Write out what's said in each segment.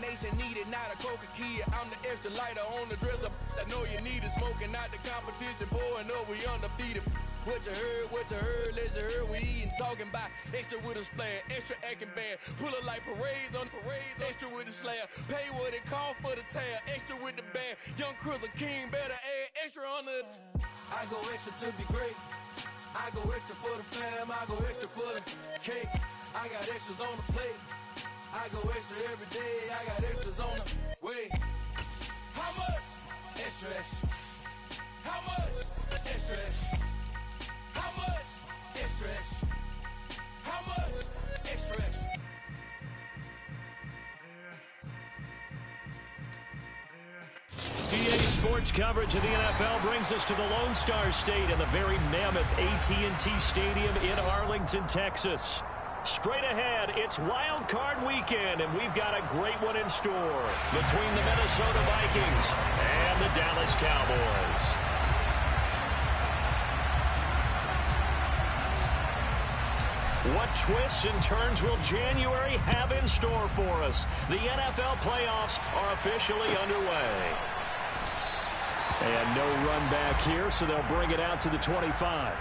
combination needed, not a coca kid. I'm the extra lighter on the dresser. I know you need it, smoking out the competition, pouring up, we undefeated. What you heard, let's you heard, we eatin', talking about extra with a splash, extra acting bad, pull it like parades on parades, extra with the slab, pay what it cost for the tab, extra with the band, young Crystal King, better add extra on the. I go extra to be great, I go extra for the fam, I go extra for the cake, I got extras on the plate, I go extra every day, I got extras on the way. How much? Extra, extra. How much? Extra, extra. How much? Extra, extra. How much? Extra, extra. EA Sports coverage of the NFL brings us to the Lone Star State in the very mammoth AT&T Stadium in Arlington, Texas. Straight ahead, it's Wild Card Weekend, and we've got a great one in store between the Minnesota Vikings and the Dallas Cowboys. What twists and turns will January have in store for us? The NFL playoffs are officially underway. And no run back here, so they'll bring it out to the 25.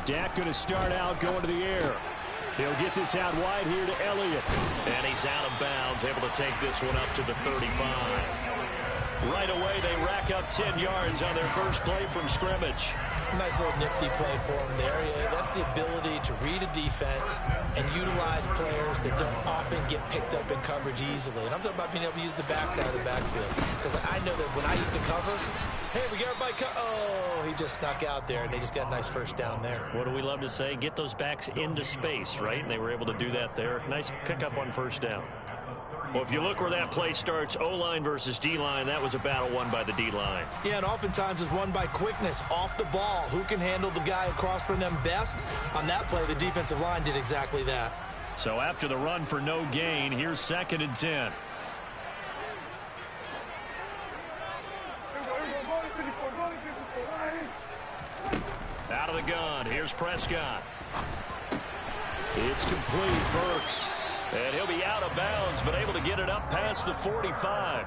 Dak going to start out going to the air. He'll get this out wide here to Elliott. And he's out of bounds, able to take this one up to the 35. Right away, they rack up 10 yards on their first play from scrimmage. Nice little nifty play for him there. Yeah, that's the ability to read a defense and utilize players that don't often get picked up in coverage easily. And I'm talking about being able to use the backside of the backfield. Because I know that when I used to cover, hey, we got everybody oh, he just snuck out there, and they just got a nice first down there. What do we love to say? Get those backs into space, right? And they were able to do that there. Nice pickup on first down. Well, if you look where that play starts, O-line versus D-line, that was a battle won by the D-line. Yeah, and oftentimes it's won by quickness off the ball. Who can handle the guy across from them best? On that play, the defensive line did exactly that. So after the run for no gain, here's 2nd and 10. Out of the gun, here's Prescott. It's complete, Burks. And he'll be out of bounds, but able to get it up past the 45.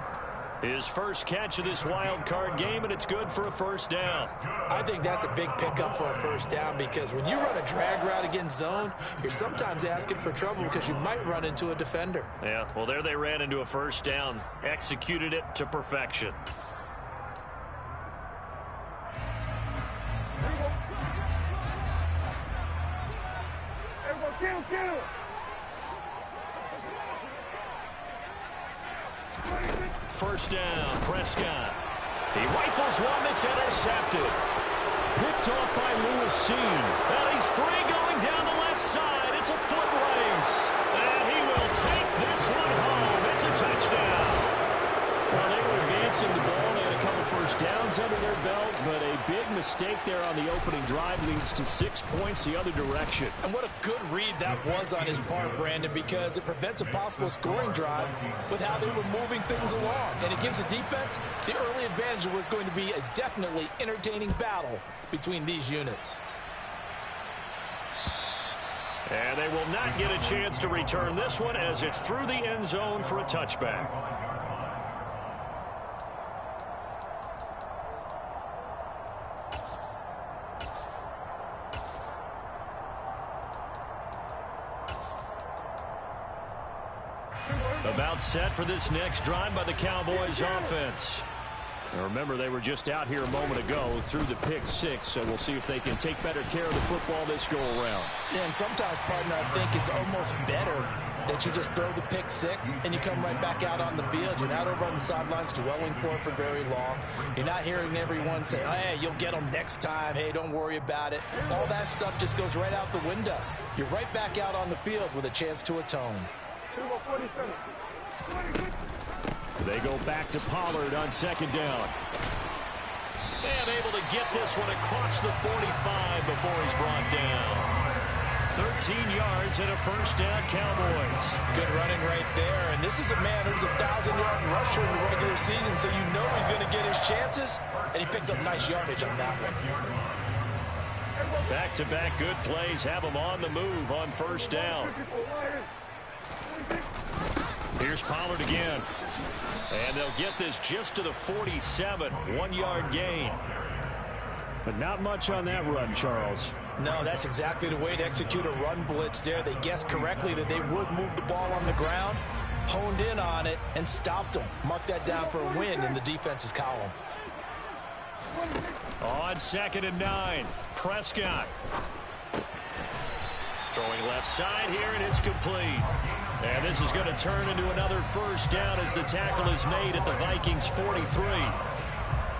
His first catch of this wild card game, and it's good for a first down. I think that's a big pickup for a first down, because when you run a drag route against zone, you're sometimes asking for trouble because you might run into a defender. Yeah, well, there they ran into a first down. Executed it to perfection. Kill. First down, Prescott. He rifles one that's intercepted. Picked off by Lewis Seen. And he's free going down the left side. It's a foot race. And he will take this one home. It's a touchdown. Well, they were advancing the ball. They had a couple first downs under their belt, but a big mistake there on the opening drive leads to 6 points the other direction. And what a good read that was on his part, Brandon, because it prevents a possible scoring drive with how they were moving things along. And it gives the defense the early advantage. Was going to be a definitely entertaining battle between these units. And they will not get a chance to return this one as it's through the end zone for a touchback. About set for this next drive by the Cowboys offense. Now remember, they were just out here a moment ago through the pick 6, so we'll see if they can take better care of the football this go-around. Yeah, and sometimes, partner, I think it's almost better that you just throw the pick 6 and you come right back out on the field. You're not over on the sidelines dwelling for it for very long. You're not hearing everyone say, hey, you'll get them next time. Hey, don't worry about it. All that stuff just goes right out the window. You're right back out on the field with a chance to atone. They go back to Pollard on second down. And able to get this one across the 45 before he's brought down. 13 yards and a first down, Cowboys. Good running right there. And this is a man who's a 1,000-yard rusher in the regular season, so you know he's going to get his chances. And he picks up nice yardage on that one. Back-to-back good plays have him on the move on first down. Here's Pollard again. And they'll get this just to the 47. 1-yard gain. But not much on that run, Charles. No, that's exactly the way to execute a run blitz there. They guessed correctly that they would move the ball on the ground, honed in on it, and stopped them. Mark that down for a win in the defense's column. On 2nd and 9, Prescott. Throwing left side here, and it's complete. And this is going to turn into another first down as the tackle is made at the Vikings' 43.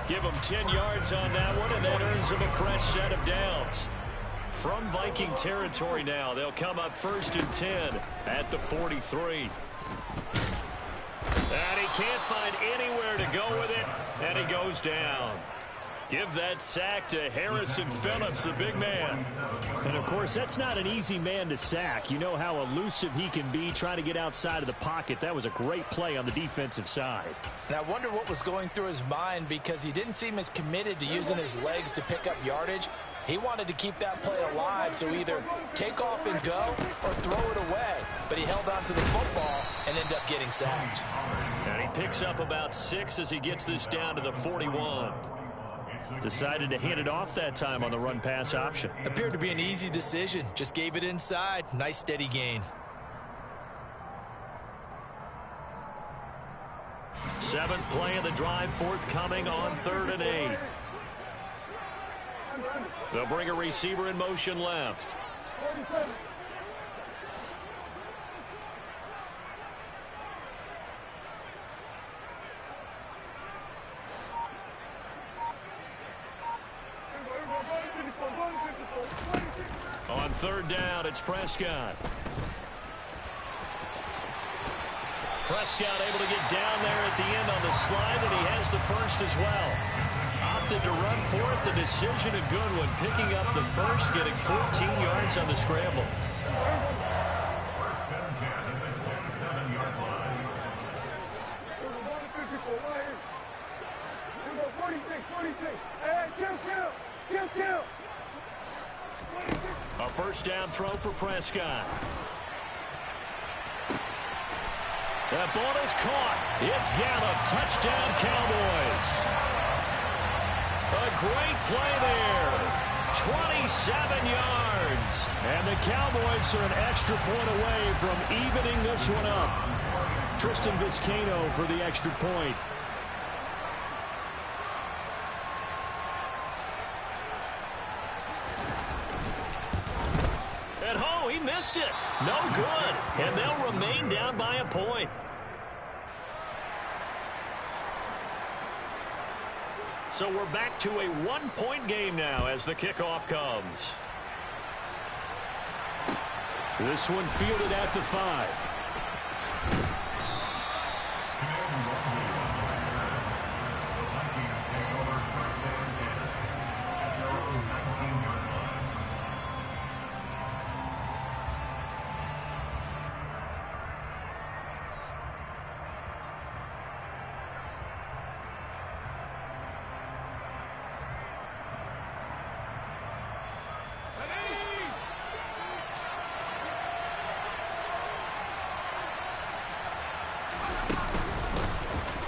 Give them 10 yards on that one, and that earns them a fresh set of downs. From Viking territory now, they'll come up 1st and 10 at the 43. And he can't find anywhere to go with it, and he goes down. Give that sack to Harrison Phillips, the big man. And, of course, that's not an easy man to sack. You know how elusive he can be trying to get outside of the pocket. That was a great play on the defensive side. And I wonder what was going through his mind, because he didn't seem as committed to using his legs to pick up yardage. He wanted to keep that play alive to either take off and go or throw it away. But he held on to the football and ended up getting sacked. And he picks up about 6 as he gets this down to the 41. Decided to hand it off that time on the run-pass option. Appeared to be an easy decision. Just gave it inside. Nice steady gain. 7th play of the drive forthcoming on 3rd and 8. They'll bring a receiver in motion left. On 3rd down, it's Prescott. Prescott able to get down there at the end on the slide, and he has the first as well. Opted to run for it. The decision a good one. Picking up the first, getting 14 yards on the scramble. A first down throw for Prescott. That ball is caught. It's Gallup. Touchdown, Cowboys. A great play there. 27 yards. And the Cowboys are an extra point away from evening this one up. Tristan Vizcaino for the extra point. At home, he missed it. No good. And they'll remain down by a point. So we're back to a 1-point game now as the kickoff comes. This one fielded at the 5.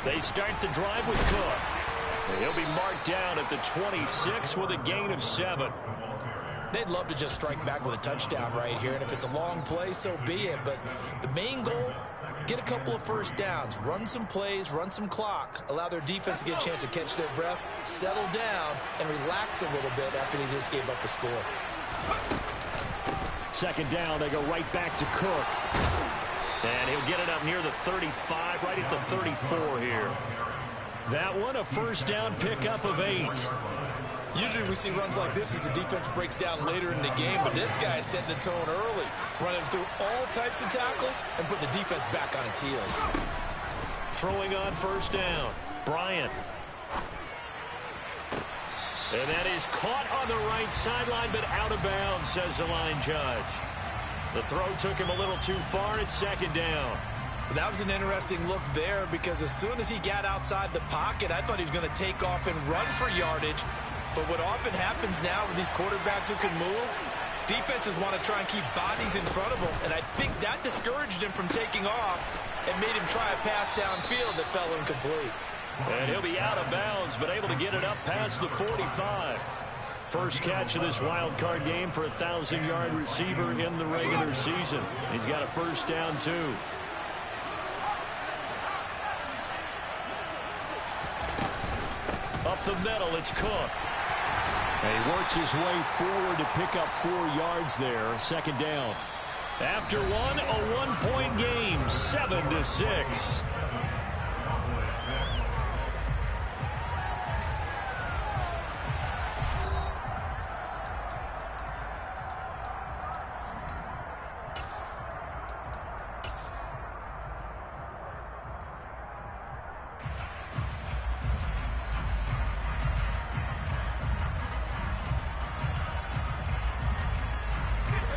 They start the drive with Cook. He'll be marked down at the 26 with a gain of 7. They'd love to just strike back with a touchdown right here, and if it's a long play, so be it. But the main goal, get a couple of first downs, run some plays, run some clock, allow their defense to get a chance to catch their breath, settle down, and relax a little bit after they just gave up the score. 2nd down, they go right back to Cook. And he'll get it up near the 35, right at the 34 here. That one, a first down pickup of 8. Usually we see runs like this as the defense breaks down later in the game, but this guy is setting the tone early, running through all types of tackles and putting the defense back on its heels. Throwing on first down, Bryant. And that is caught on the right sideline, but out of bounds, says the line judge. The throw took him a little too far. It's second down. That was an interesting look there because as soon as he got outside the pocket, I thought he was going to take off and run for yardage. But what often happens now with these quarterbacks who can move, defenses want to try and keep bodies in front of them, and I think that discouraged him from taking off and made him try a pass downfield that fell incomplete. And he'll be out of bounds, but able to get it up past the 45. First catch of this wild card game for a 1,000-yard receiver in the regular season. He's got a first down, too. Up the middle, it's Cook. And he works his way forward to pick up 4 yards there. Second down. After one, a one-point game, 7-6.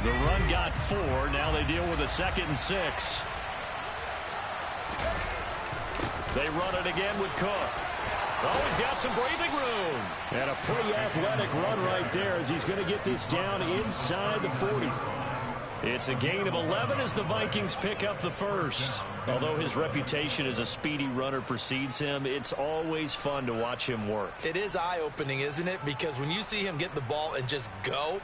The run got 4. Now they deal with a 2nd and 6. They run it again with Cook. Oh, he's got some breathing room. And a pretty athletic run right there as he's going to get this down inside the 40. It's a gain of 11 as the Vikings pick up the first. Although his reputation as a speedy runner precedes him, it's always fun to watch him work. It is eye-opening, isn't it? Because when you see him get the ball and just go,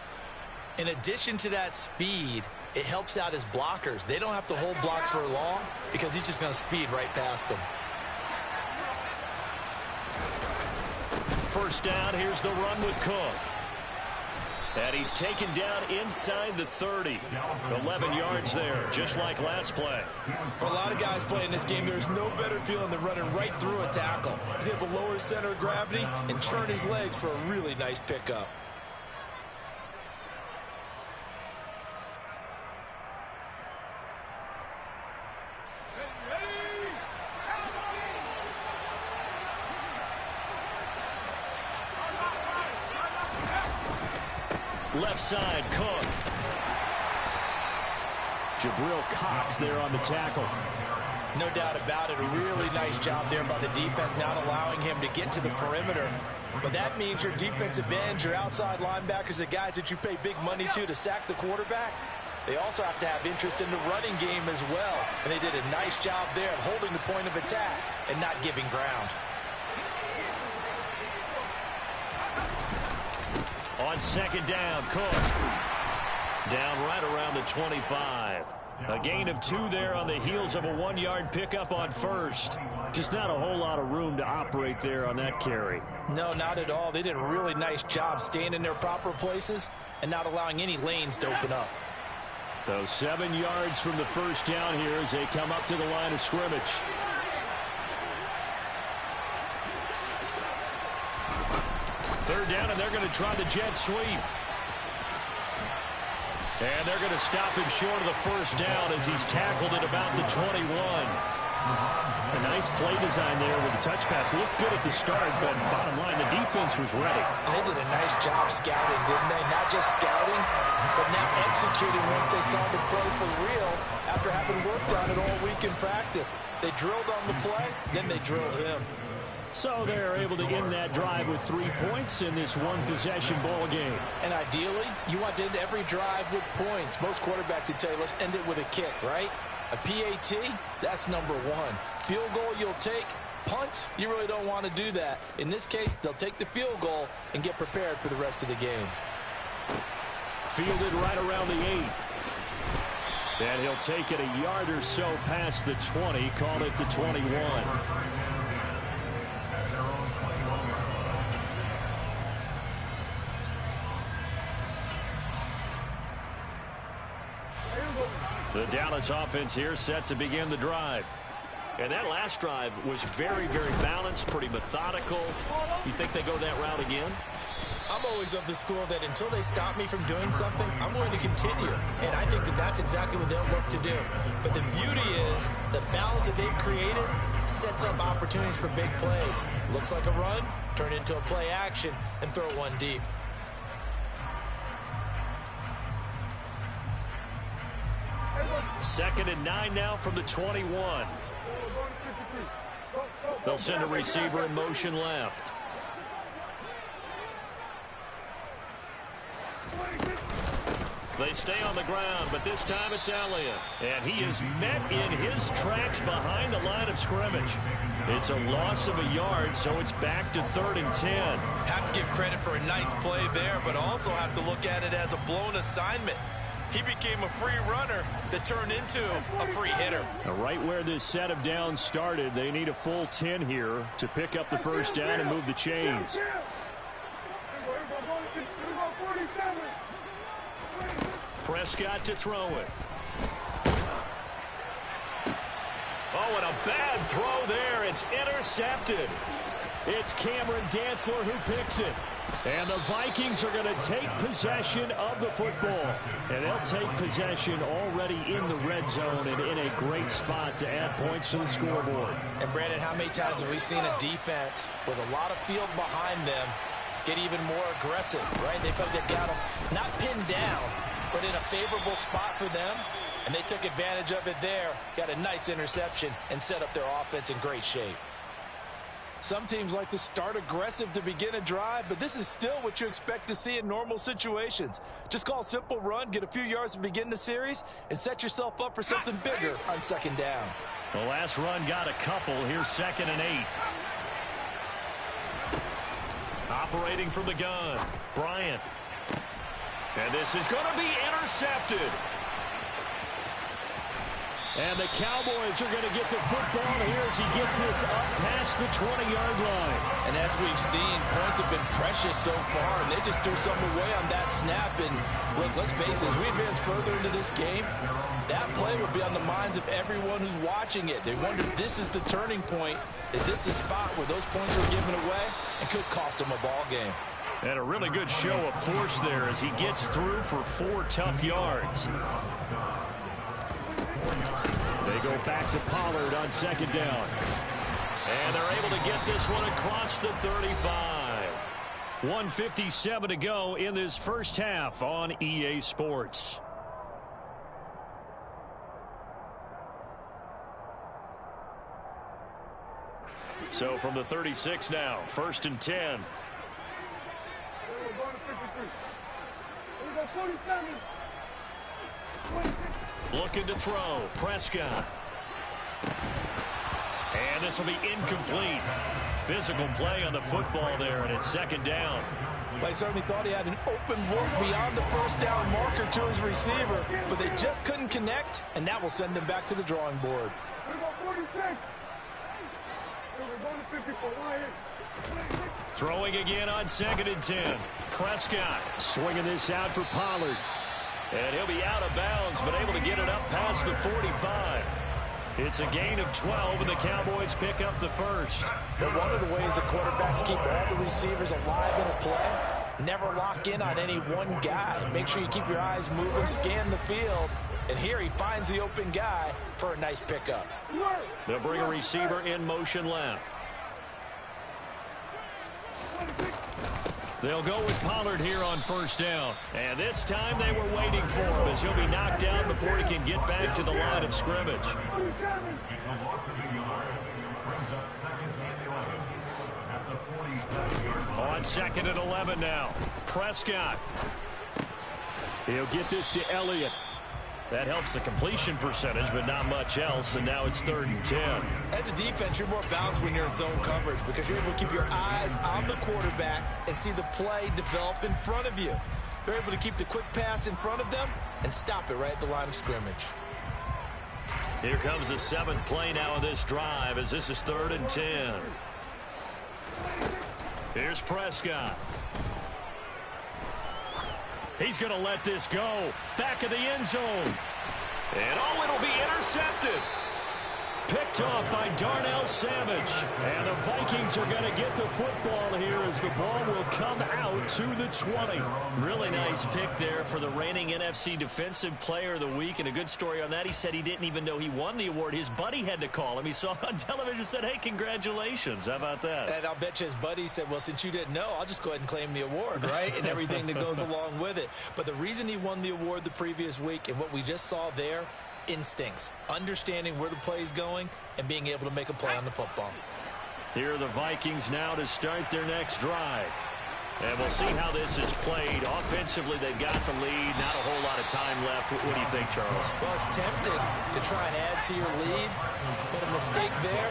in addition to that speed, it helps out his blockers. They don't have to hold blocks for long because he's just going to speed right past them. First down, here's the run with Cook. And he's taken down inside the 30. 11 yards there, just like last play. For a lot of guys playing this game, there's no better feeling than running right through a tackle. He's able to lower his center of gravity and churn his legs for a really nice pickup. Left side, Cook. Jabril Cox there on the tackle. No doubt about it. A really nice job there by the defense, not allowing him to get to the perimeter. But that means your defensive ends, your outside linebackers, the guys that you pay big money to sack the quarterback, they also have to have interest in the running game as well. And they did a nice job there of holding the point of attack and not giving ground. On second down, Cook. Down right around the 25. A gain of 2 there on the heels of a 1-yard pickup on first. Just not a whole lot of room to operate there on that carry. No, not at all. They did a really nice job staying in their proper places and not allowing any lanes to open up. So 7 yards from the first down here as they come up to the line of scrimmage. Third down, and they're going to try the jet sweep. And they're going to stop him short of the first down as he's tackled at about the 21. A nice play design there with the touch pass. Looked good at the start, but bottom line, the defense was ready. And they did a nice job scouting, didn't they? Not just scouting, but now executing once they saw the play for real after having worked on it all week in practice. They drilled on the play, then they drilled him. So they're able to end that drive with 3 points in this one-possession ball game. And ideally, you want to end every drive with points. Most quarterbacks would tell you, let's end it with a kick, right? A PAT, that's number 1. Field goal you'll take. Punts, you really don't want to do that. In this case, they'll take the field goal and get prepared for the rest of the game. Fielded right around the 8. And he'll take it a yard or so past the 20, call it the 21. The Dallas offense here set to begin the drive. And that last drive was very, very balanced, pretty methodical. You think they go that route again? I'm always of the school that until they stop me from doing something, I'm going to continue. And I think that that's exactly what they'll look to do. But the beauty is the balance that they've created sets up opportunities for big plays. Looks like a run, turn into a play action, and throw one deep. Second and 9 now from the 21. They'll send a receiver in motion left. They stay on the ground, but this time it's Elliott. And he is met in his tracks behind the line of scrimmage. It's a loss of a yard, so it's back to 3rd and 10. Have to give credit for a nice play there, but also have to look at it as a blown assignment. He became a free runner that turned into a free hitter. Right where this set of downs started, they need a full 10 here to pick up the first down and move the chains. Prescott to throw it. Oh, and a bad throw there. It's intercepted. It's Cameron Dantzler who picks it. And the Vikings are going to take possession of the football. And they'll take possession already in the red zone and in a great spot to add points to the scoreboard. And, Brandon, how many times have we seen a defense with a lot of field behind them get even more aggressive, right? They felt they got them not pinned down, but in a favorable spot for them. And they took advantage of it there, got a nice interception, and set up their offense in great shape. Some teams like to start aggressive to begin a drive, but this is still what you expect to see in normal situations. Just call a simple run, get a few yards to begin the series, and set yourself up for something bigger on second down. The last run got a couple. Here's 2nd and 8. Operating from the gun, Bryant. And this is going to be intercepted. And the Cowboys are going to get the football here as he gets this up past the 20-yard line. And as we've seen, points have been precious so far, and they just threw some away on that snap. And look, let's face it, as we advance further into this game, that play will be on the minds of everyone who's watching it. They wonder if this is the turning point. Is this the spot where those points are given away and could cost them a ball game? And a really good show of force there as he gets through for 4 tough yards. They go back to Pollard on 2nd down. And they're able to get this one across the 35. 1:57 to go in this first half on EA Sports. So from the 36 now, 1st and 10. Looking to throw. Prescott. And this will be incomplete. Physical play on the football there, and it's 2nd down. Well, he certainly thought he had an open look beyond the first down marker to his receiver, but they just couldn't connect, and that will send them back to the drawing board. Throwing again on 2nd and 10. Prescott swinging this out for Pollard. And he'll be out of bounds, but able to get it up past the 45. It's a gain of 12, and the Cowboys pick up the first. But one of the ways the quarterbacks keep all the receivers alive in a play, never lock in on any one guy. Make sure you keep your eyes moving, scan the field. And here he finds the open guy for a nice pickup. They'll bring a receiver in motion left. They'll go with Pollard here on 1st down. And this time they were waiting for him as he'll be knocked down before he can get back to the line of scrimmage. On 2nd and 11 now. Prescott. He'll get this to Elliott. That helps the completion percentage, but not much else, and now it's 3rd and 10. As a defense, you're more balanced when you're in zone coverage because you're able to keep your eyes on the quarterback and see the play develop in front of you. They're able to keep the quick pass in front of them and stop it right at the line of scrimmage. Here comes the 7th play now of this drive as this is 3rd and 10. Here's Prescott. He's going to let this go. Back of the end zone. And oh, it'll be intercepted. Picked picked off by Darnell Savage. And the Vikings are going to get the football here as the ball will come out to the 20. Really nice pick there for the reigning NFC Defensive Player of the Week. And a good story on that, he said he didn't even know he won the award. His buddy had to call him. He saw it on television and said, hey, congratulations. How about that? And I'll bet you his buddy said, well, since you didn't know, I'll just go ahead and claim the award, right? And everything that goes along with it. But the reason he won the award the previous week and what we just saw there, instincts, understanding where the play is going and being able to make a play on the football. Here are the Vikings now to start their next drive. And we'll see how this is played. Offensively, they've got the lead. Not a whole lot of time left. What do you think, Charles? Well, it's tempting to try and add to your lead, but a mistake there,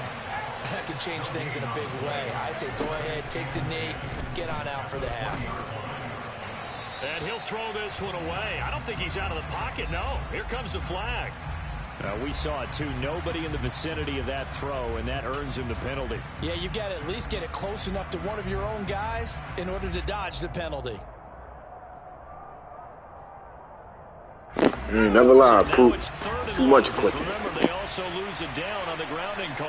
that could change things in a big way. I say go ahead, take the knee, get on out for the half. And he'll throw this one away. I don't think he's out of the pocket, no. Here comes the flag. We saw it, too. Nobody in the vicinity of that throw, and that earns him the penalty. Yeah, you've got to at least get it close enough to one of your own guys in order to dodge the penalty. Never lie, Poop. Too much clicking. Remember, they also lose it down on the grounding call.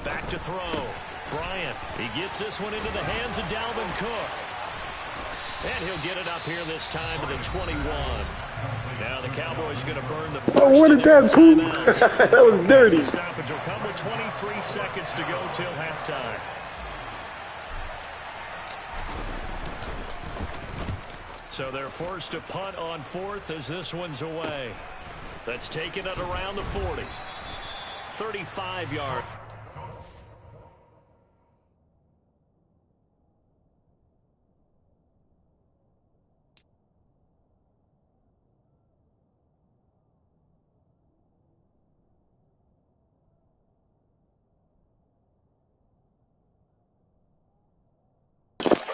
Back to throw. Bryant, he gets this one into the hands of Dalvin Cook. And he'll get it up here this time to the 21. Now the Cowboys are going to burn the first. Oh, what did that, Poop? That was dirty. The stoppage will come with 23 seconds to go till halftime. So they're forced to punt on fourth as this one's away. Let's take it at around the 40. 35-yard.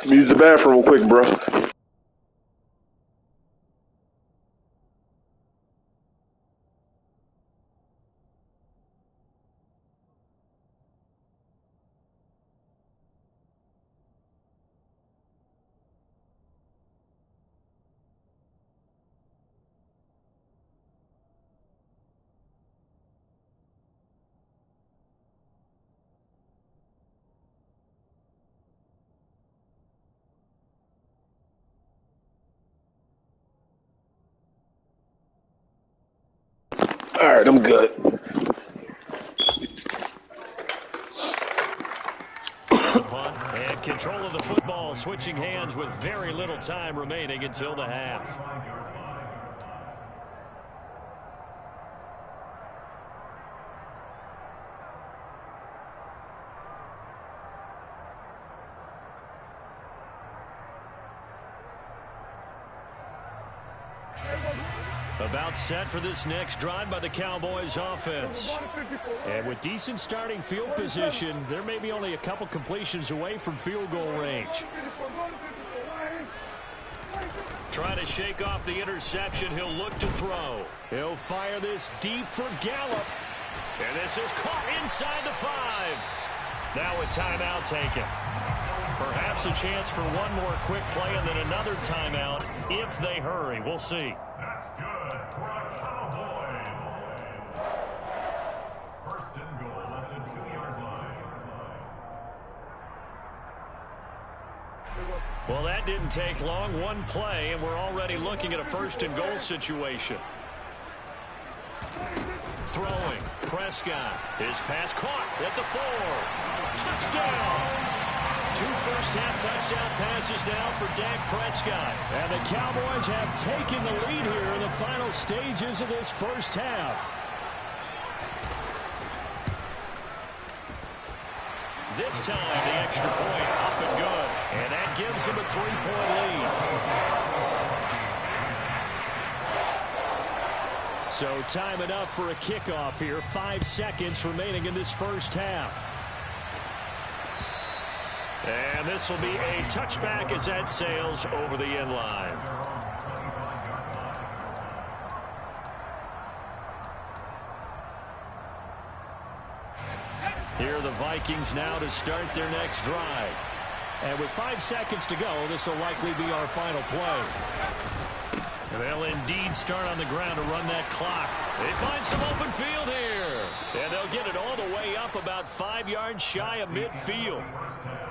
Use the bathroom real quick, bro. All right, I'm good. The punt and control of the football, switching hands with very little time remaining until the half. About set for this next drive by the Cowboys offense. And with decent starting field position, there may be only a couple completions away from field goal range. Trying to shake off the interception. He'll look to throw. He'll fire this deep for Gallup. And this is caught inside the 5. Now a timeout taken. Perhaps a chance for one more quick play and then another timeout if they hurry. We'll see. That's good for a Cowboys. First and goal at the 2-yard line. Well, that didn't take long. One play, and we're already looking at a first and goal situation. Throwing. Prescott. His pass caught at the 4. Touchdown. 2 first-half touchdown passes now for Dak Prescott. And the Cowboys have taken the lead here in the final stages of this first half. This time, the extra point up and good. And that gives them a 3-point lead. So time enough for a kickoff here. 5 seconds remaining in this first half. And this will be a touchback as that sails over the end line. Here are the Vikings now to start their next drive. And with 5 seconds to go, this will likely be our final play. They'll indeed start on the ground to run that clock. They find some open field here. And they'll get it all the way up about 5 yards shy of midfield.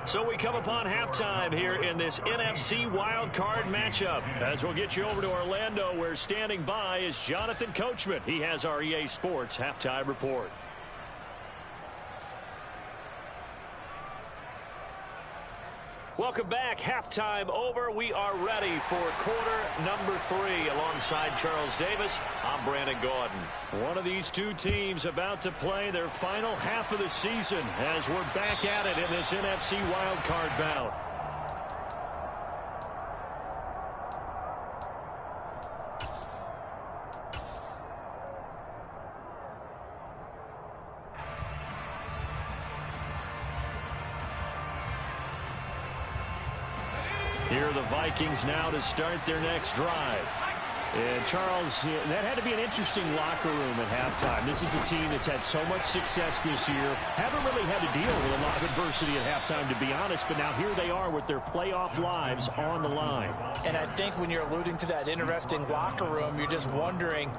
So we come upon halftime here in this NFC wildcard matchup. As we'll get you over to Orlando, where standing by is Jonathan Coachman. He has our EA Sports halftime report. Welcome back. Halftime over. We are ready for quarter number 3. Alongside Charles Davis, I'm Brandon Gaudin. One of these two teams about to play their final half of the season as we're back at it in this NFC wildcard bout. Here are the Vikings now to start their next drive. And Charles, that had to be an interesting locker room at halftime. This is a team that's had so much success this year. Haven't really had to deal with a lot of adversity at halftime, to be honest. But now here they are with their playoff lives on the line. And I think when you're alluding to that interesting locker room, you're just wondering,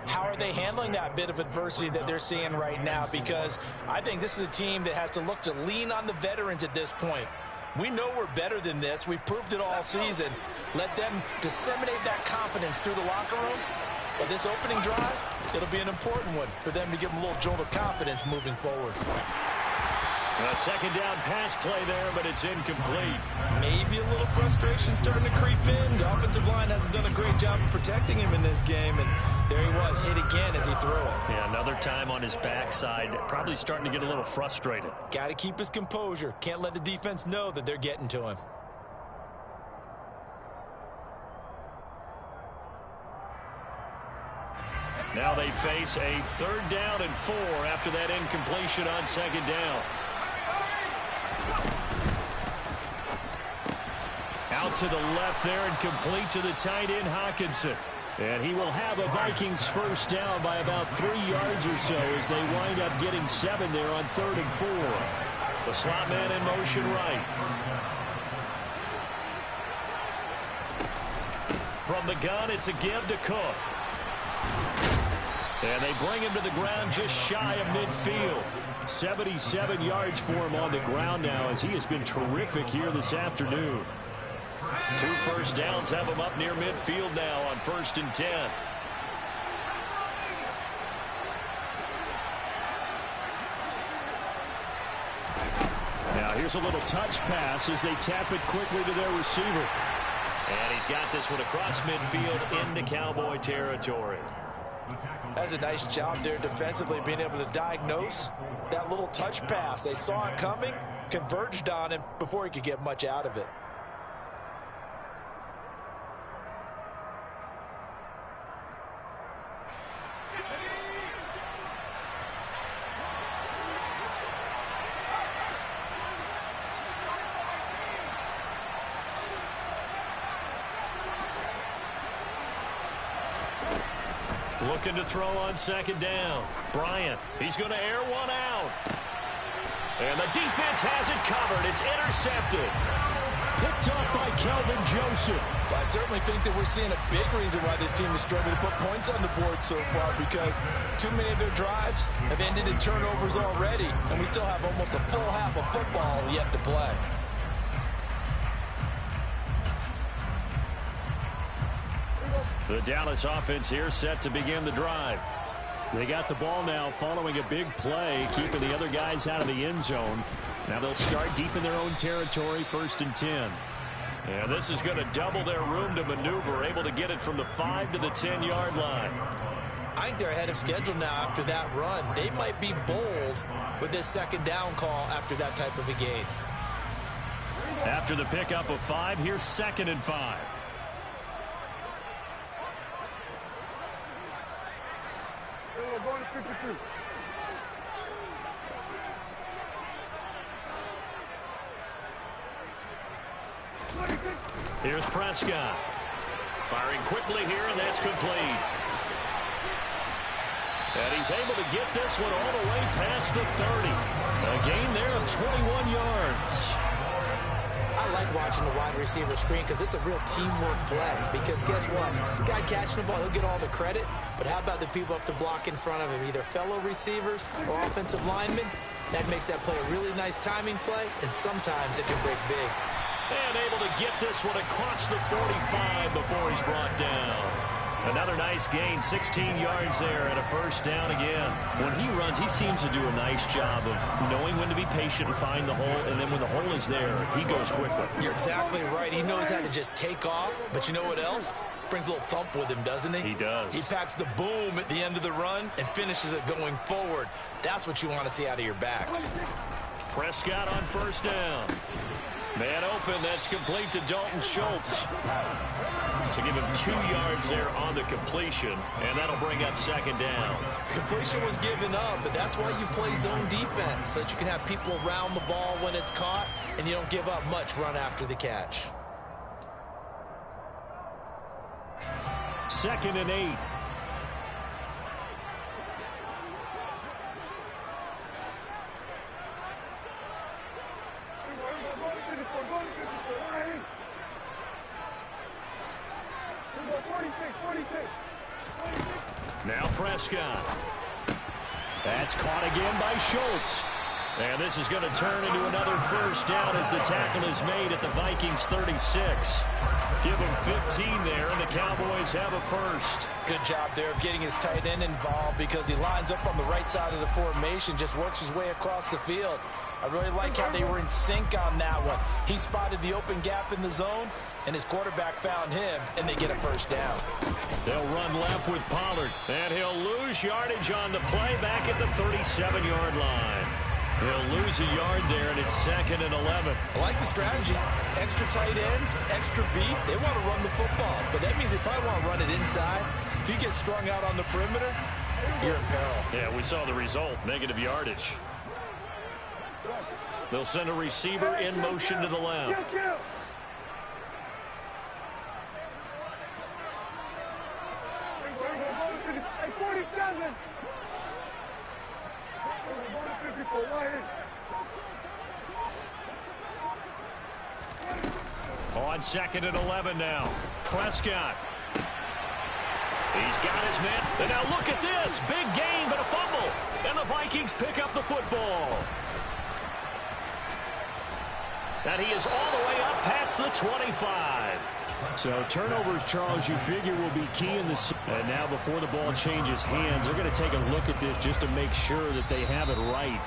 how are they handling that bit of adversity that they're seeing right now? Because I think this is a team that has to look to lean on the veterans at this point. We know we're better than this. We've proved it all season. Let them disseminate that confidence through the locker room. But this opening drive, it'll be an important one for them to give them a little jolt of confidence moving forward. A second down pass play there, but it's incomplete. Maybe a little frustration starting to creep in. The offensive line hasn't done a great job of protecting him in this game, and there he was, hit again as he threw it. Yeah, another time on his backside, probably starting to get a little frustrated. Got to keep his composure. Can't let the defense know that they're getting to him. Now they face a 3rd down and 4 after that incompletion on 2nd down. Out to the left there and complete to the tight end, Hawkinson. And he will have a Vikings 1st down by about 3 yards or so as they wind up getting 7 there on 3rd and 4. The slot man in motion right. From the gun, it's a give to Cook. And they bring him to the ground just shy of midfield. 77 yards for him on the ground now as he has been terrific here this afternoon. 2 first downs have him up near midfield now on 1st and 10. Now here's a little touch pass as they tap it quickly to their receiver. And he's got this one across midfield into Cowboy territory. That's a nice job there defensively, being able to diagnose that little touch pass. They saw it coming, converged on him before he could get much out of it. Looking to throw on 2nd down. Bryant, he's going to air one out. And the defense has it covered. It's intercepted. Picked up by Kelvin Joseph. Well, I certainly think that we're seeing a big reason why this team is struggling to put points on the board so far, because too many of their drives have ended in turnovers already, and we still have almost a full half of football yet to play. The Dallas offense here set to begin the drive. They got the ball now following a big play, keeping the other guys out of the end zone. Now they'll start deep in their own territory, 1st and 10. And this is going to double their room to maneuver, able to get it from the 5 to the 10-yard line. I think they're ahead of schedule now after that run. They might be bold with this 2nd down call after that type of a gain. After the pickup of 5, here's 2nd and 5. Here's Prescott. Firing quickly here, and that's complete. And he's able to get this one all the way past the 30. A gain there of 21 yards. I like watching the wide receiver screen because it's a real teamwork play. Because guess what? The guy catching the ball, he'll get all the credit. But how about the people up to block in front of him, either fellow receivers or offensive linemen? That makes that play a really nice timing play, and sometimes it can break big. And able to get this one across the 45 before he's brought down. Another nice gain, 16 yards there, and a first down again. When he runs, he seems to do a nice job of knowing when to be patient and find the hole, and then when the hole is there, he goes quickly. You're exactly right. He knows how to just take off, but you know what else? Brings a little thump with him, doesn't he? He does. He packs the boom at the end of the run and finishes it going forward. That's what you want to see out of your backs. Prescott on first down. Man open, that's complete to Dalton Schultz. So give him 2 yards there on the completion, and that'll bring up second down. Completion was given up, but that's why you play zone defense, so that you can have people around the ball when it's caught, and you don't give up much run after the catch. 2nd and 8. Now Prescott. That's caught again by Schultz. And this is going to turn into another first down as the tackle is made at the Vikings 36. Give him 15 there, and the Cowboys have a first. Good job there of getting his tight end involved because he lines up on the right side of the formation, just works his way across the field. I really like how they were in sync on that one. He spotted the open gap in the zone, and his quarterback found him, and they get a first down. They'll run left with Pollard, and he'll lose yardage on the play back at the 37-yard line. He'll lose a yard there, and it's 2nd and 11. I like the strategy. Extra tight ends, extra beef. They want to run the football, but that means they probably want to run it inside. If you get strung out on the perimeter, you're in peril. Yeah, we saw the result, negative yardage. They'll send a receiver in motion to the left. On 2nd and 11 now. Prescott. He's got his man. And now look at this. Big gain, but a fumble. And the Vikings pick up the football. And he is all the way up past the 25. So turnovers, Charles, you figure will be key in this. And now before the ball changes hands, they're going to take a look at this just to make sure that they have it right.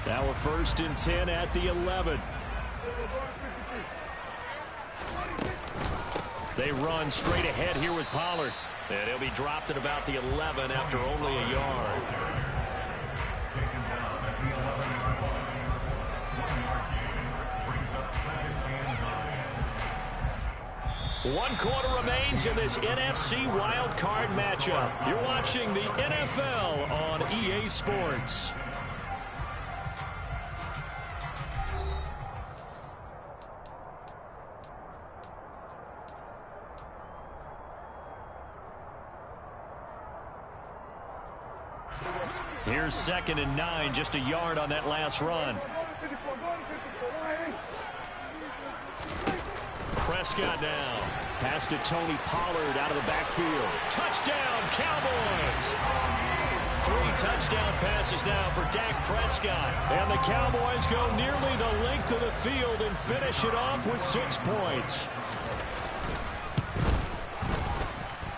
Now a 1st and 10 at the 11. They run straight ahead here with Pollard. And he'll be dropped at about the 11 after only a yard. One quarter remains in this NFC wild card matchup. You're watching the NFL on EA Sports. Here's 2nd and 9, just a yard on that last run. Prescott now. Pass to Tony Pollard out of the backfield. Touchdown, Cowboys! 3 touchdown passes now for Dak Prescott. And the Cowboys go nearly the length of the field and finish it off with 6 points.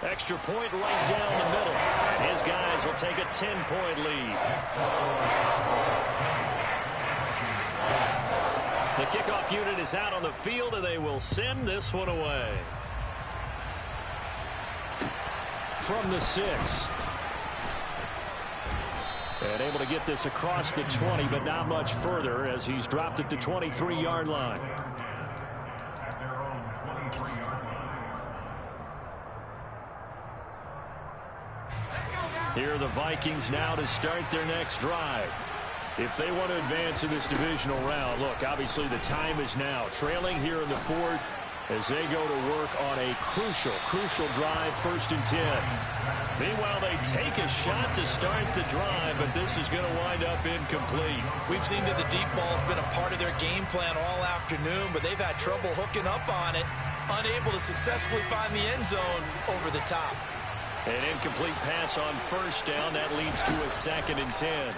Extra point right down the middle. His guys will take a 10-point lead. The kickoff unit is out on the field, and they will send this one away. From the 6. And able to get this across the 20, but not much further as he's dropped at the 23-yard line. Here are the Vikings now to start their next drive. If they want to advance in this divisional round, look, obviously the time is now. Trailing here in the fourth as they go to work on a crucial drive, 1st and 10. Meanwhile, they take a shot to start the drive, but this is going to wind up incomplete. We've seen that the deep ball's been a part of their game plan all afternoon, but they've had trouble hooking up on it, unable to successfully find the end zone over the top. An incomplete pass on 1st down. That leads to a 2nd and 10.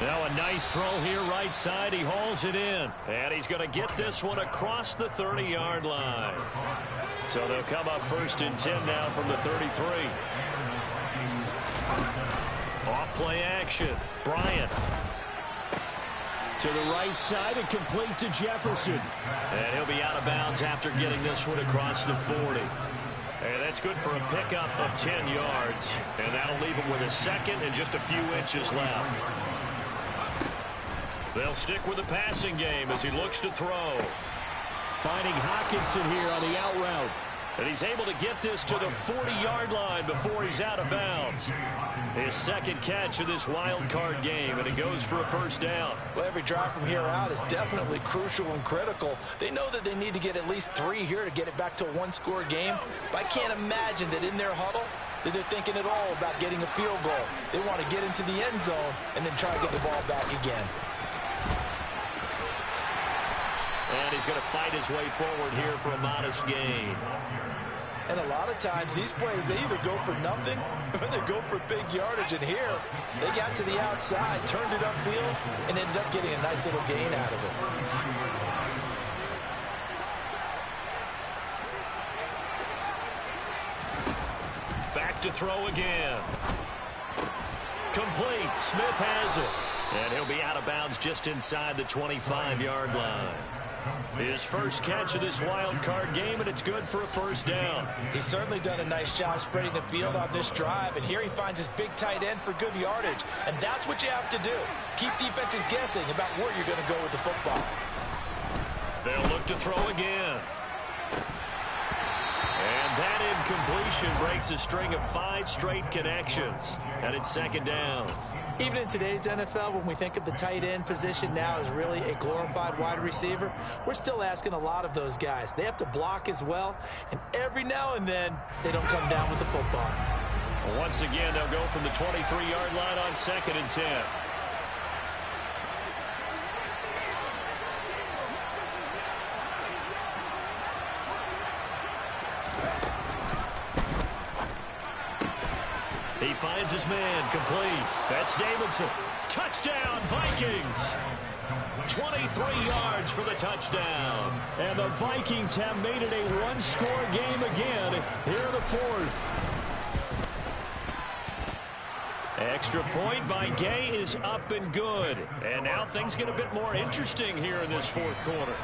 Now a nice throw here right side. He hauls it in. And he's going to get this one across the 30-yard line. So they'll come up 1st and 10 now from the 33. Off play action. Bryant. To the right side and complete to Jefferson. And he'll be out of bounds after getting this one across the 40. And that's good for a pickup of 10 yards. And that'll leave him with a 2nd and just a few inches left. They'll stick with the passing game as he looks to throw. Finding Hockenson here on the out route. And he's able to get this to the 40-yard line before he's out of bounds. His 2nd catch of this wild card game, and it goes for a 1st down. Well, every drive from here out is definitely crucial and critical. They know that they need to get at least 3 here to get it back to a 1-score game. But I can't imagine that in their huddle that they're thinking at all about getting a field goal. They want to get into the end zone and then try to get the ball back again. And he's going to fight his way forward here for a modest gain. And a lot of times these plays, they either go for nothing or they go for big yardage. And here, they got to the outside, turned it upfield, and ended up getting a nice little gain out of it. Back to throw again. Complete. Smith has it. And he'll be out of bounds just inside the 25-yard line. His 1st catch of this wild card game, and it's good for a 1st down. He's certainly done a nice job spreading the field on this drive, and here he finds his big tight end for good yardage. And that's what you have to do. Keep defenses guessing about where you're going to go with the football. They'll look to throw again. And that incompletion breaks a string of 5 straight connections. And it's 2nd down. Even in today's NFL, when we think of the tight end position now as really a glorified wide receiver, we're still asking a lot of those guys. They have to block as well, and every now and then, they don't come down with the football. Once again, they'll go from the 23-yard line on 2nd and 10. He finds his man, complete. That's Davidson. Touchdown, Vikings. 23 yards for the touchdown. And the Vikings have made it a 1-score game again here in the 4th. Extra point by Gay is up and good. And now things get a bit more interesting here in this 4th quarter.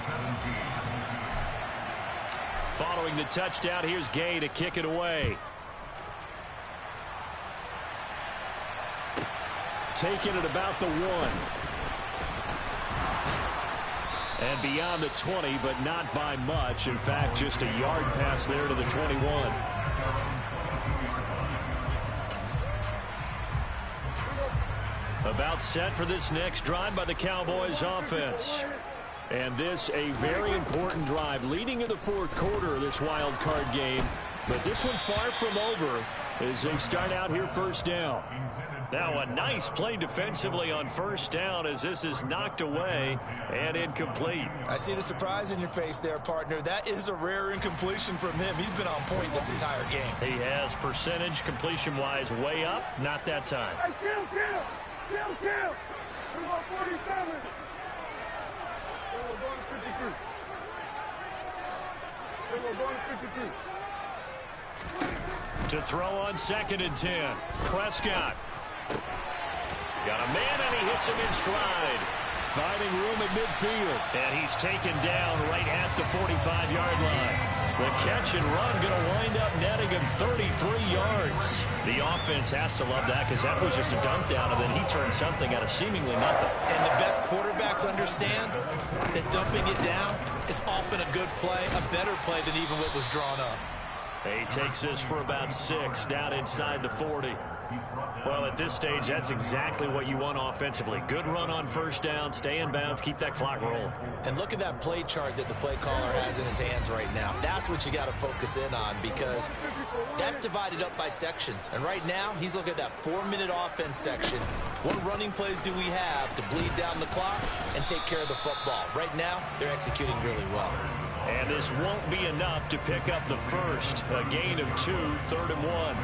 Following the touchdown, here's Gay to kick it away. Taking it about the 1. And beyond the 20, but not by much. In fact, just a yard pass there to the 21. About set for this next drive by the Cowboys offense. And this a very important drive leading in the 4th quarter of this wild card game. But this one far from over as they start out here 1st down. Now a nice play defensively on 1st down as this is knocked away and incomplete. I see the surprise in your face there, partner. That is a rare incompletion from him. He's been on point this entire game. He has percentage completion-wise way up. Not that time. Hey, kill! 47! We're going to 52. To throw on 2nd and 10. Prescott. Got a man, and he hits him in stride. Finding room at midfield. And he's taken down right at the 45-yard line. The catch and run going to wind up netting him 33 yards. The offense has to love that because that was just a dump down, and then he turned something out of seemingly nothing. And the best quarterbacks understand that dumping it down is often a good play, a better play than even what was drawn up. He takes this for about 6 down inside the 40. Well, at this stage, that's exactly what you want offensively. Good run on first down, stay in bounds, keep that clock rolling. And look at that play chart that the play caller has in his hands right now. That's what you got to focus in on, because that's divided up by sections. And right now, he's looking at that 4-minute offense section. What running plays do we have to bleed down the clock and take care of the football? Right now, they're executing really well. And this won't be enough to pick up the first. A gain of 2, 3rd and 1.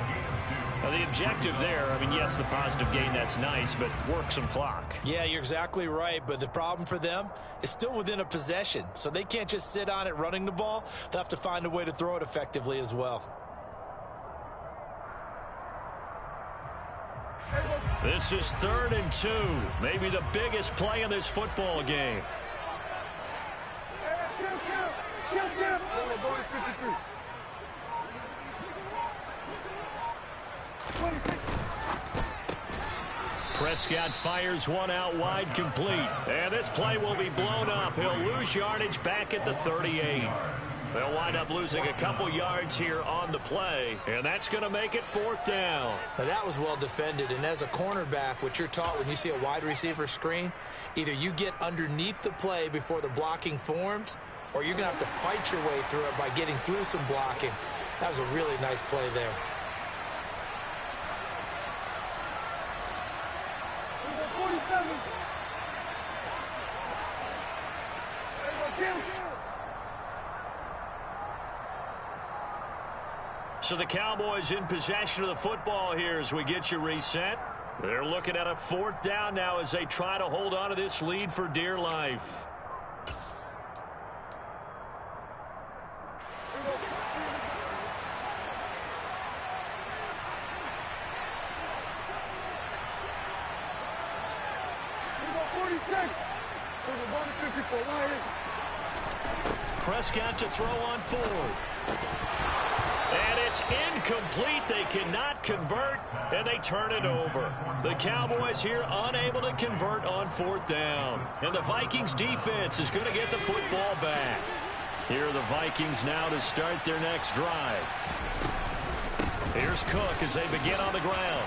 Now, the objective there, I mean, yes, the positive gain, that's nice, but work some clock. Yeah, you're exactly right, but the problem for them is still within a possession, so they can't just sit on it running the ball. They'll have to find a way to throw it effectively as well. This is 3rd and 2, maybe the biggest play in this football game. Prescott fires one out wide, complete. And this play will be blown up. He'll lose yardage back at the 38. They'll wind up losing a couple yards here on the play, and that's going to make it 4th down. Now, that was well defended, and as a cornerback, what you're taught when you see a wide receiver screen, either you get underneath the play before the blocking forms, or you're going to have to fight your way through it by getting through some blocking. That was a really nice play there. So the Cowboys in possession of the football here as we get you reset. They're looking at a 4th down now as they try to hold on to this lead for dear life. Prescott to throw on 4th. And it's incomplete. They cannot convert, and they turn it over. The Cowboys here unable to convert on 4th down. And the Vikings defense is going to get the football back. Here are the Vikings now to start their next drive. Here's Cook as they begin on the ground.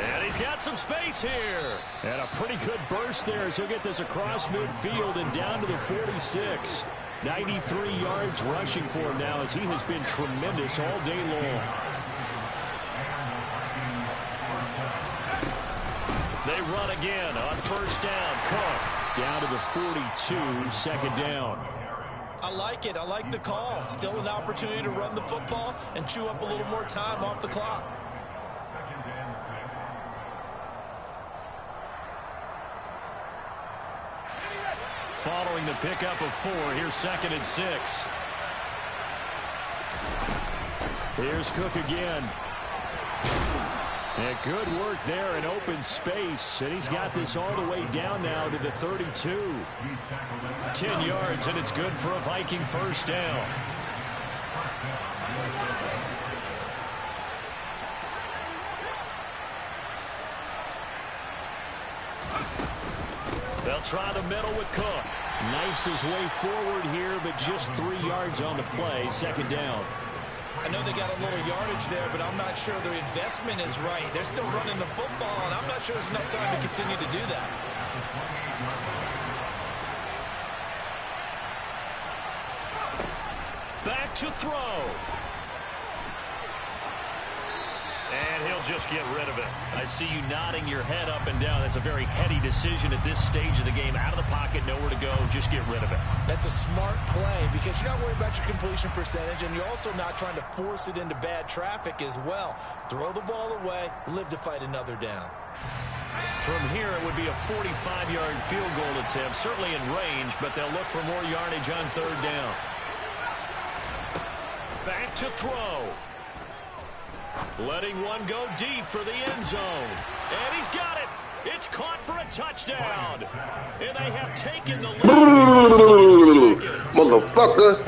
And he's got some space here. And a pretty good burst there as he'll get this across midfield and down to the 46. 93 yards rushing for him now as he has been tremendous all day long. They run again on 1st down. Cook down to the 42, 2nd down. I like it. I like the call. Still an opportunity to run the football and chew up a little more time off the clock. Following the pickup of 4, here's 2nd and 6. Here's Cook again. And good work there in open space. And he's got this all the way down now to the 32. 10 yards, and it's good for a Viking 1st down. They'll try the middle with Cook. Knifes his way forward here, but just 3 yards on the play. 2nd down. I know they got a little yardage there, but I'm not sure their investment is right. They're still running the football, and I'm not sure there's enough time to continue to do that. Back to throw. And he'll just get rid of it. I see you nodding your head up and down. That's a very heady decision at this stage of the game. Out of the pocket, nowhere to go. Just get rid of it. That's a smart play because you're not worried about your completion percentage, and you're also not trying to force it into bad traffic as well. Throw the ball away, live to fight another down. From here, it would be a 45-yard field goal attempt, certainly in range, but they'll look for more yardage on 3rd down. Back to throw. Letting one go deep for the end zone. And he's got it. It's caught for a touchdown. And they have taken the lead. Motherfucker.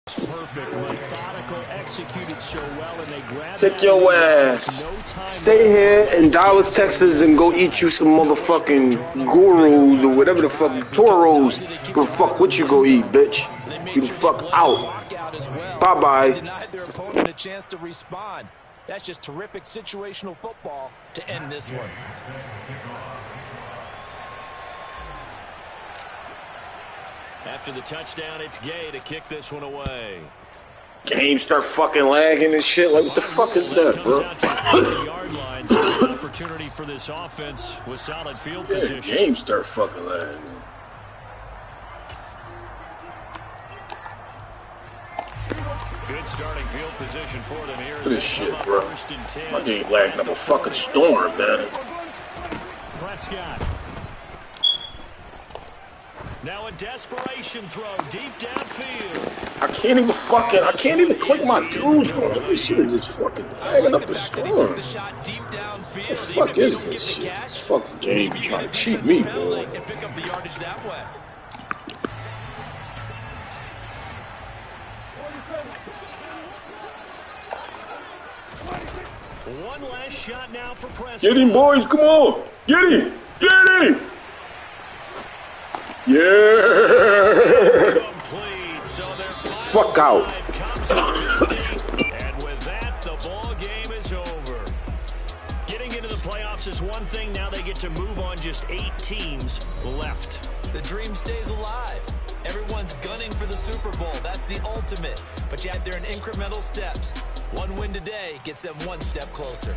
Perfect, methodical, executed so well, and they grab Take your ass. Stay here in Dallas, Texas, and go eat you some motherfucking gurus or whatever the fuck, toros. But fuck what you go eat, bitch. You the fuck out. Bye-bye. Denied their opponent a chance to respond. That's just terrific situational football to end this one. After the touchdown, it's Gay to kick this one away. Game start fucking lagging and shit. Like, what the fuck is that, bro? Yard line, so opportunity for this offense with solid field position. Game start fucking lagging. Good starting field position for them here. Look at this shit, bro. My game lagging up a fucking storm, man. Prescott. Now a desperation throw deep downfield. I can't even click my dudes, bro. This shit is just fucking lagging up a storm. What the fuck is this shit? This fucking game trying to cheat me, bro. One last shot now for Prescott. Get him, boys. Come on. Get him. Get him. Yeah. Fuck out. And with that, the ball game is over. Getting into the playoffs is one thing. Now they get to move on. Just 8 teams left. The dream stays alive. Everyone's gunning for the Super Bowl. That's the ultimate. But you had there in incremental steps. One win today gets them one step closer.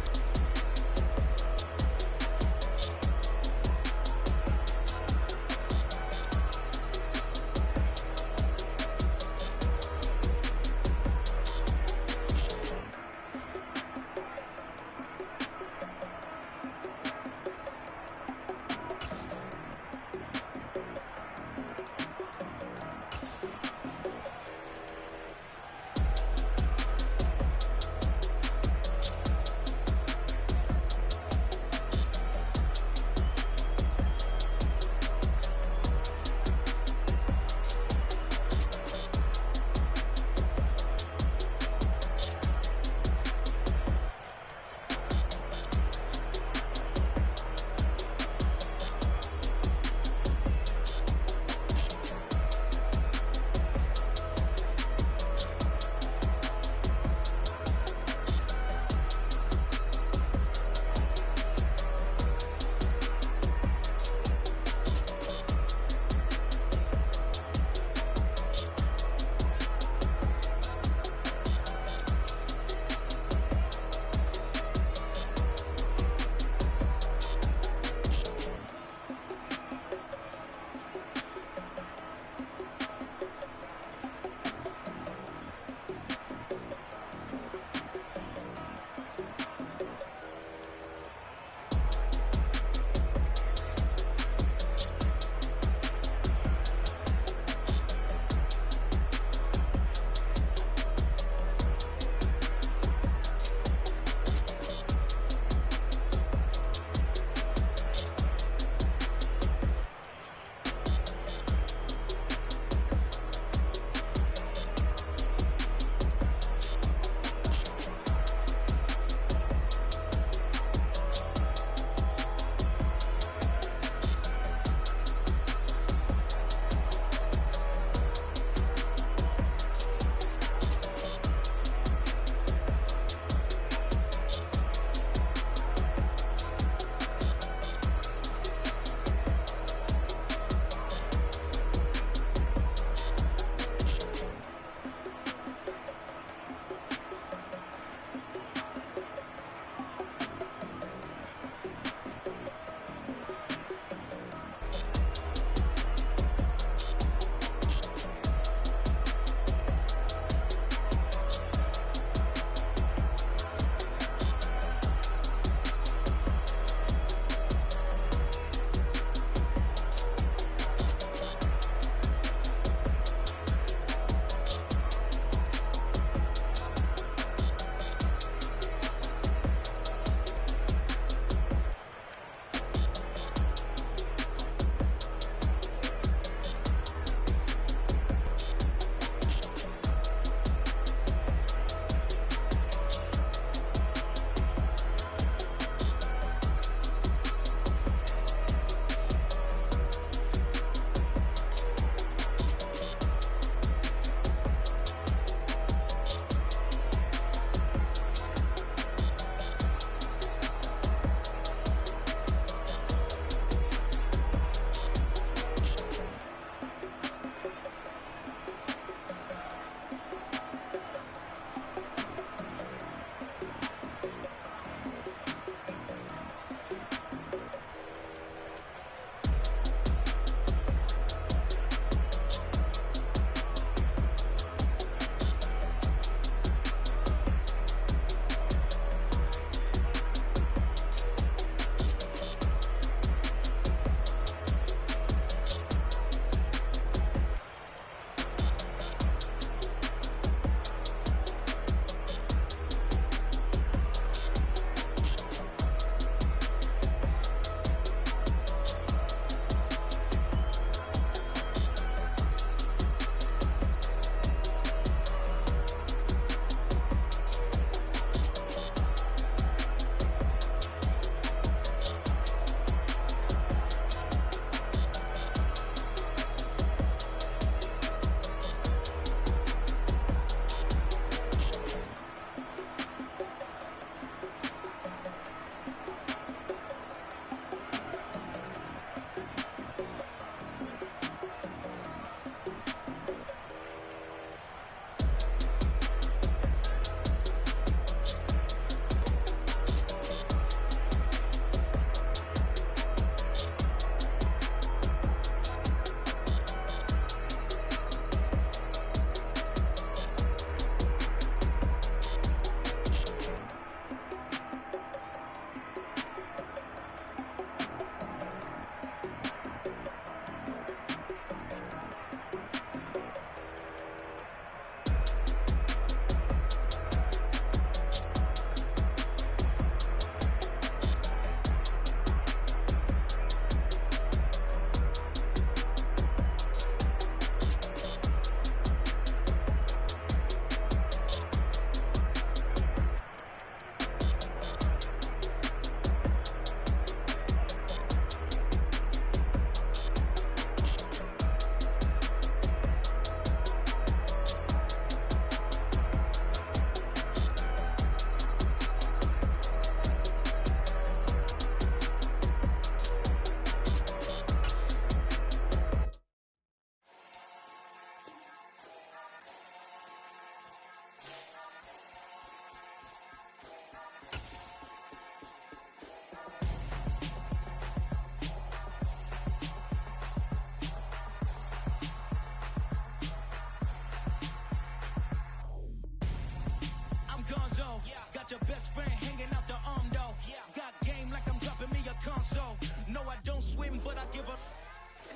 boyfriend hanging out the arm though. Got game like I'm dropping me a console. No, I don't swim, but I give up.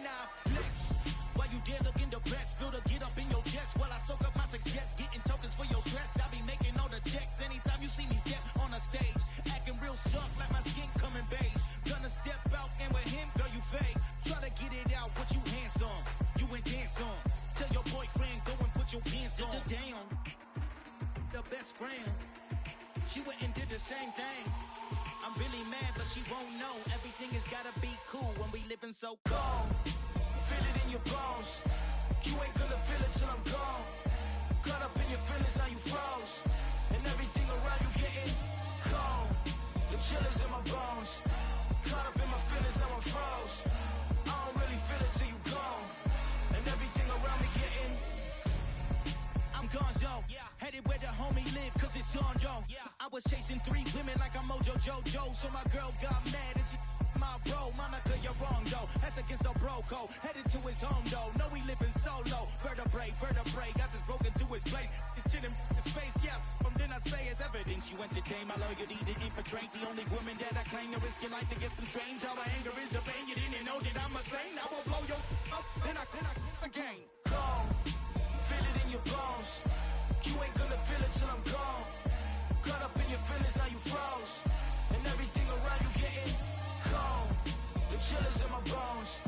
Nah, flex. While you there looking the best, feel to get up in your chest while I soak up my success, getting tokens for your stress. I be making all the checks anytime you see me step on a stage, acting real soft like my skin coming beige. Gonna step out and with him, girl, you fake. Try to get it out, what you handsome, you ain't dance on. Tell your boyfriend go and put your pants on. Down, the best friend, she went and did the same thing. I'm really mad, but she won't know. Everything has gotta be cool when we living so cold. Feel it in your bones. You ain't gonna feel it till I'm gone. Caught up in your feelings, now you froze. And everything around you getting cold. The chill is in my bones. Caught up in my feelings, now I'm froze. I don't really feel it till you gone. And everything around me getting, I'm gone, yo. Headed where the homie live, cause it's on, yo. I was chasing 3 women like I'm Mojo Jojo. So my girl got mad and she my bro. Monica, you're wrong, though. That's against a bro code. Headed to his home, though. No, we living solo. Vertebrae. Got this broken to his place. It's chilling in space, yeah. From then I say it's evidence you entertain my loyalty to infiltrate. The only woman that I claim to risk your life to get some strange. How my anger is your pain. You didn't know that I'm a saint. I will blow your up. Then I again. Gone. Feel it in your bones. You ain't gonna feel it till I'm gone. Caught up in your feelings, now you froze. And everything around you getting cold. The chill is in my bones.